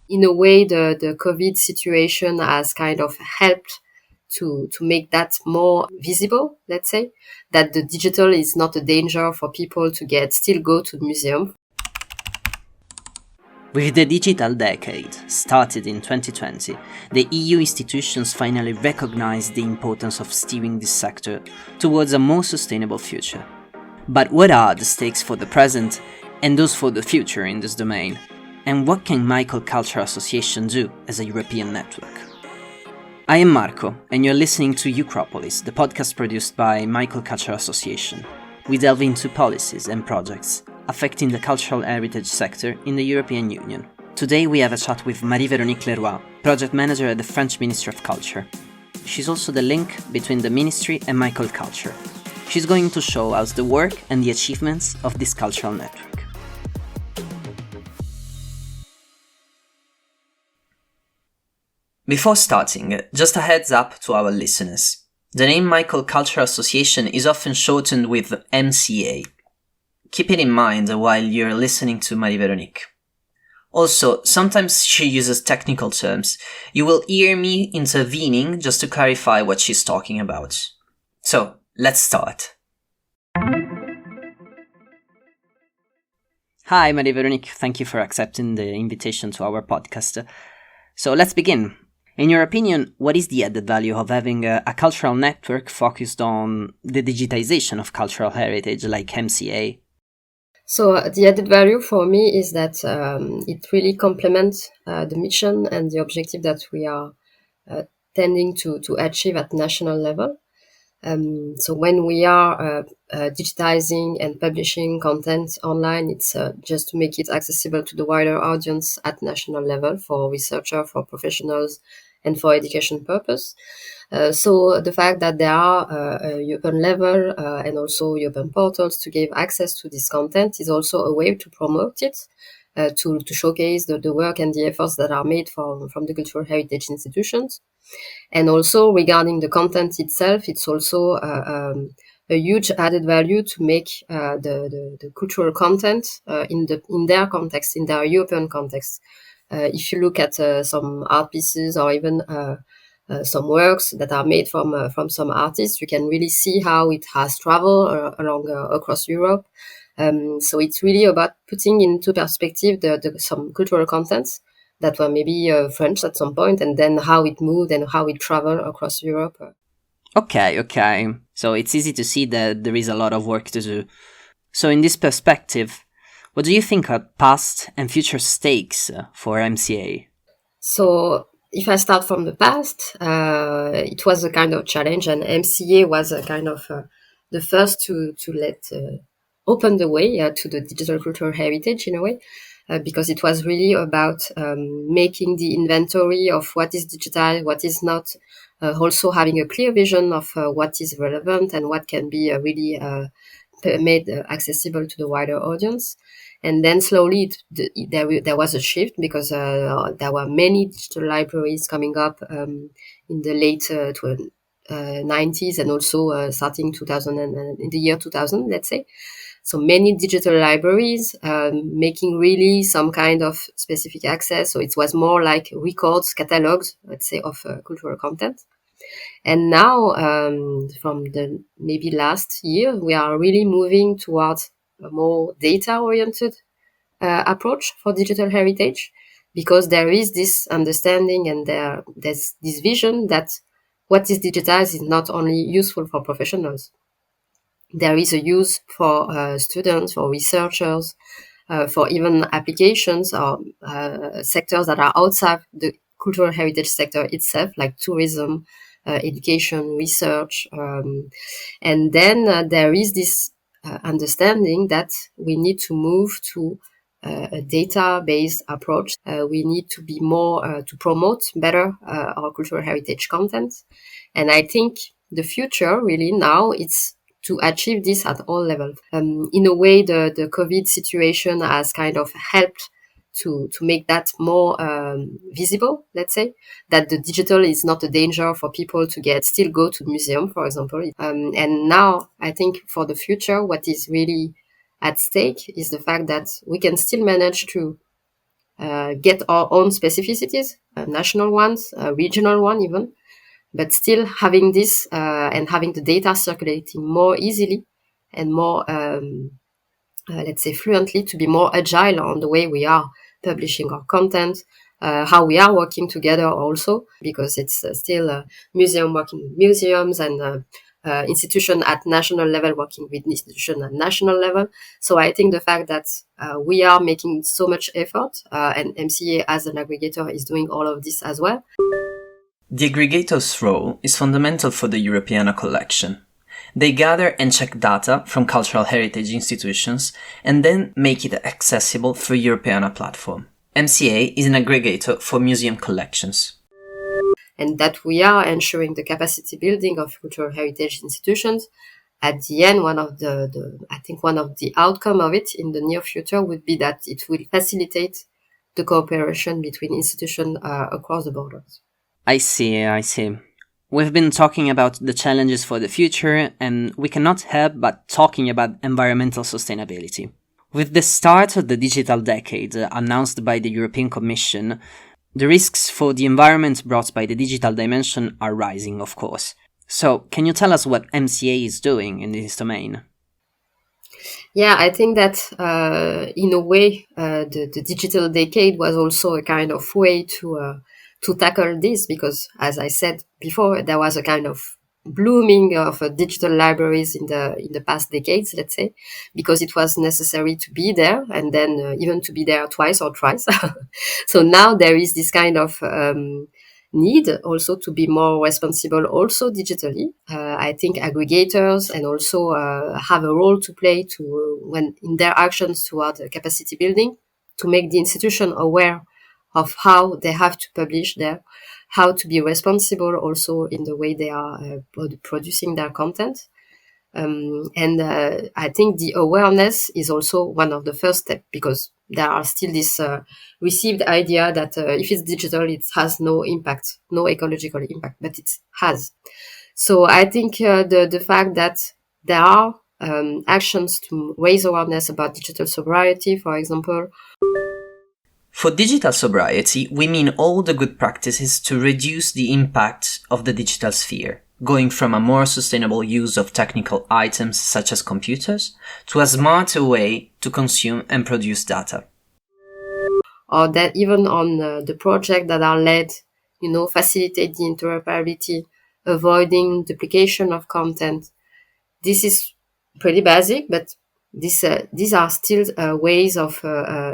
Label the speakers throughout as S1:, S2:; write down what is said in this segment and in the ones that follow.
S1: In a way, the COVID situation has kind of helped to make that more visible, let's say, that the digital is not a danger for people to still go to the museum.
S2: With the digital decade, started in 2020, the EU institutions finally recognized the importance of steering this sector towards a more sustainable future. But what are the stakes for the present and those for the future in this domain? And what can Michael Cultural Association do as a European network? I am Marco, and you're listening to EUCropolis, the podcast produced by Michael Cultural Association. We delve into policies and projects affecting the cultural heritage sector in the European Union. Today we have a chat with Marie-Véronique Leroi, project manager at the French Ministry of Culture. She's also the link between the ministry and Michael Culture. She's going to show us the work and the achievements of this cultural network. Before starting, just a heads up to our listeners. The name Michael Cultural Association is often shortened with MCA. Keep it in mind while you're listening to Marie-Véronique. Also, sometimes she uses technical terms. You will hear me intervening just to clarify what she's talking about. So, let's start. Hi, Marie-Véronique. Thank you for accepting the invitation to our podcast. So, let's begin. In your opinion, what is the added value of having a cultural network focused on the digitization of cultural heritage like MCA?
S1: So the added value for me is that it really complements the mission and the objective that we are tending to achieve at national level. So when we are digitizing and publishing content online, it's just to make it accessible to the wider audience at national level for researchers, for professionals, and for education purpose. So the fact that there are European level and also European portals to give access to this content is also a way to promote it, to showcase the work and the efforts that are made from the cultural heritage institutions. And also regarding the content itself, it's also a huge added value to make the cultural content in their context, in their European context. If you look at some art pieces or even some works that are made from some artists, you can really see how it has traveled across Europe. So it's really about putting into perspective some cultural contents that were maybe French at some point, and then how it moved and how it traveled across Europe.
S2: Okay. So it's easy to see that there is a lot of work to do. So in this perspective, what do you think are past and future stakes for MCA?
S1: So if I start from the past, it was a kind of challenge, and MCA was a kind of the first to let open the way to the digital cultural heritage in a way, because it was really about making the inventory of what is digital, what is not, also having a clear vision of what is relevant and what can be really made accessible to the wider audience. And then slowly there was a shift because there were many digital libraries coming up in the late 90s and also starting 2000 and in the year 2000, let's say. So many digital libraries making really some kind of specific access. So it was more like records, catalogs, let's say, of cultural content. And now, from the maybe last year, we are really moving towards a more data-oriented approach for digital heritage, because there is this understanding and there's this vision that what is digitized is not only useful for professionals. There is a use for students, for researchers, for even applications or sectors that are outside the cultural heritage sector itself, like tourism, education, research. And then there is this understanding that we need to move to a data-based approach. We need to be more to promote better our cultural heritage content. And I think the future really now it's to achieve this at all levels. In a way, the COVID situation has kind of helped to make that more visible, let's say, that the digital is not a danger for people to still go to the museum, for example. And now I think for the future, what is really at stake is the fact that we can still manage to get our own specificities, national ones, regional one even, but still having this and having the data circulating more easily and more, let's say, fluently, to be more agile on the way we are publishing our content, how we are working together also, because it's still museum working with museums and institution at national level working with institution at national level. So I think the fact that we are making so much effort and MCA as an aggregator is doing all of this as well.
S2: The aggregator's role is fundamental for the Europeana collection. They gather and check data from cultural heritage institutions and then make it accessible through Europeana platform. MCA is an aggregator for museum collections.
S1: And that we are ensuring the capacity building of cultural heritage institutions. At the end, one of the outcome of it in the near future would be that it will facilitate the cooperation between institutions across the borders.
S2: I see. We've been talking about the challenges for the future, and we cannot help but talking about environmental sustainability. With the start of the digital decade announced by the European Commission, the risks for the environment brought by the digital dimension are rising, of course. So, can you tell us what MCA is doing in this domain?
S1: Yeah, I think that in a way, the digital decade was also a kind of way to tackle this, because, as I said before, there was a kind of blooming of digital libraries in the past decades, let's say, because it was necessary to be there, and then even to be there twice or thrice. So now there is this kind of need also to be more responsible also digitally. I think aggregators and also have a role to play to when in their actions toward capacity building, to make the institution aware of how they have to publish there, how to be responsible also in the way they are producing their content. And I think the awareness is also one of the first steps, because there are still this received idea that if it's digital, it has no impact, no ecological impact, but it has. So I think the fact that there are actions to raise awareness about digital sobriety, for example.
S2: For digital sobriety, we mean all the good practices to reduce the impact of the digital sphere, going from a more sustainable use of technical items such as computers to a smarter way to consume and produce data.
S1: Or that even on the project that are led, facilitate the interoperability, avoiding duplication of content. This is pretty basic, but these are still ways of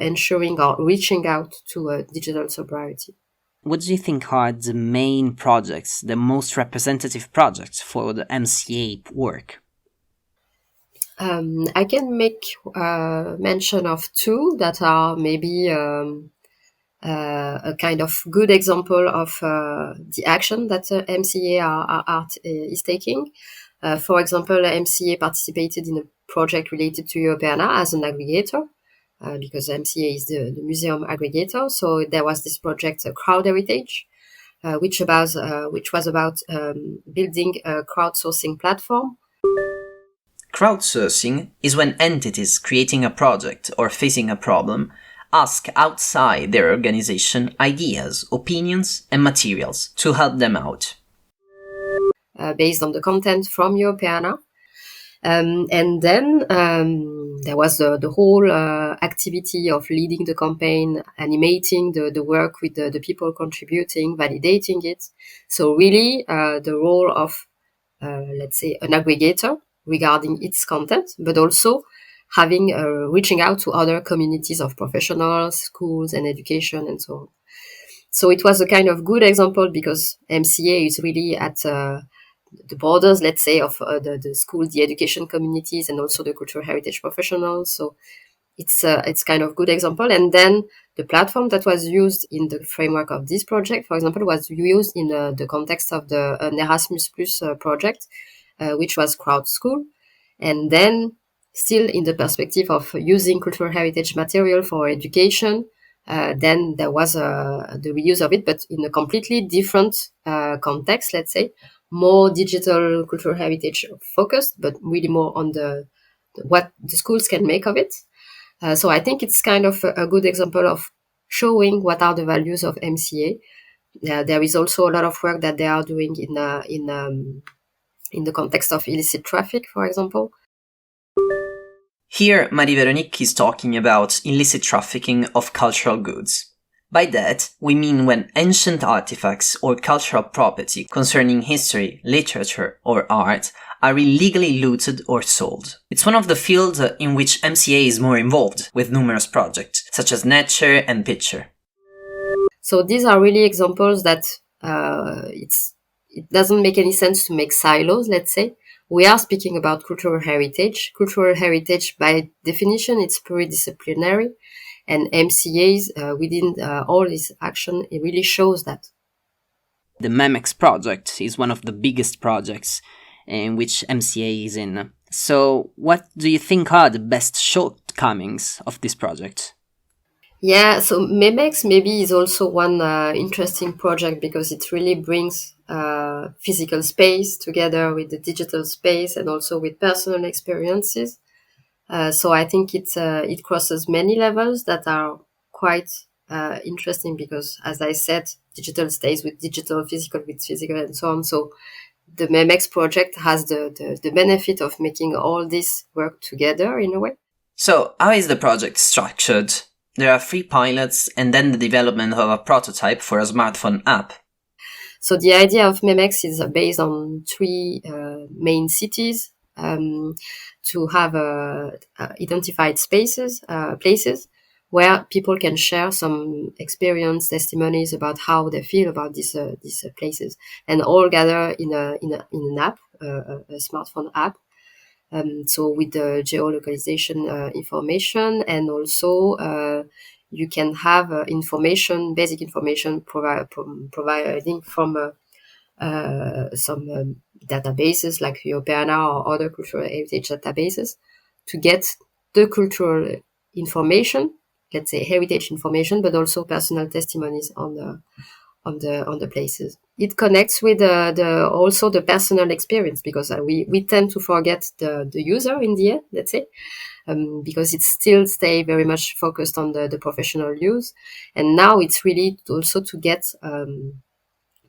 S1: ensuring or reaching out to digital sobriety.
S2: What do you think are the main projects, the most representative projects for the MCA work?
S1: I can make mention of two that are maybe a kind of good example of the action that MCA is taking. For example, MCA participated in a project related to Europeana as an aggregator, because MCA is the museum aggregator. So there was this project, Crowd Heritage, which was about building a crowdsourcing platform.
S2: Crowdsourcing is when entities creating a project or facing a problem ask outside their organization ideas, opinions, and materials to help them out.
S1: Based on the content from Europeana. And then there was the whole activity of leading the campaign, animating the work with the people contributing, validating it. So really the role of, let's say, an aggregator regarding its content, but also having reaching out to other communities of professionals, schools, and education, and so on. So it was a kind of good example, because MCA is really at the borders, let's say, of the school, the education communities, and also the cultural heritage professionals. So it's kind of good example. And then the platform that was used in the framework of this project, for example, was used in the context of the Erasmus Plus project, which was Crowd School. And then still in the perspective of using cultural heritage material for education, then there was the reuse of it, but in a completely different context, let's say, more digital cultural heritage focused, but really more on what the schools can make of it. So I think it's kind of a good example of showing what are the values of MCA. There is also a lot of work that they are doing in the context of illicit traffic, for example.
S2: Here, Marie-Véronique is talking about illicit trafficking of cultural goods. By that, we mean when ancient artifacts or cultural property concerning history, literature, or art are illegally looted or sold. It's one of the fields in which MCA is more involved, with numerous projects, such as Nature and Picture.
S1: So these are really examples that it doesn't make any sense to make silos, let's say. We are speaking about cultural heritage. Cultural heritage, by definition, it's pluridisciplinary. And MCAs within all this action, it really shows that.
S2: The MEMEX project is one of the biggest projects in which MCA is in. So what do you think are the best shortcomings of this project?
S1: Yeah, so MEMEX maybe is also one interesting project because it really brings physical space together with the digital space and also with personal experiences. So I think it crosses many levels that are quite interesting because, as I said, digital stays with digital, physical with physical, and so on. So the MEMEX project has the benefit of making all this work together in a way.
S2: So how is the project structured? There are 3 pilots and then the development of a prototype for a smartphone app.
S1: So the idea of MEMEX is based on 3 main cities. To have identified places where people can share some experience, testimonies about how they feel about these places, and all gather in an app, a smartphone app. So with the geolocalization information, and also you can have basic information providing from some databases like Europeana or other cultural heritage databases to get the cultural information, let's say heritage information, but also personal testimonies on the places. It connects with also the personal experience because we tend to forget the user in the end, let's say, because it still stay very much focused on the professional use, and now it's really also to get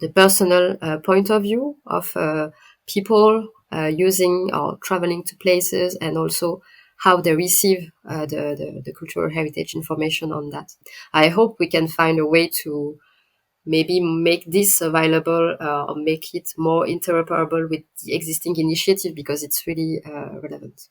S1: the personal point of view of people using or traveling to places, and also how they receive the cultural heritage information on that. I hope we can find a way to maybe make this available or make it more interoperable with the existing initiative because it's really relevant.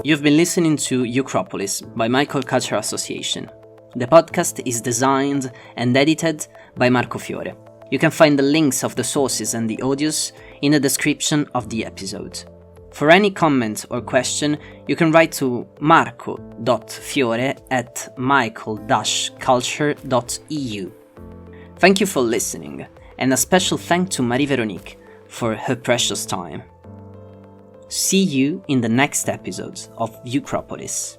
S2: You've been listening to EUCropolis by Michael Cultural Association. The podcast is designed and edited by Marco Fiore. You can find the links of the sources and the audios in the description of the episode. For any comment or question, you can write to marco.fiore@michael-culture.eu. Thank you for listening, and a special thank to Marie-Véronique for her precious time. See you in the next episode of EUCropolis.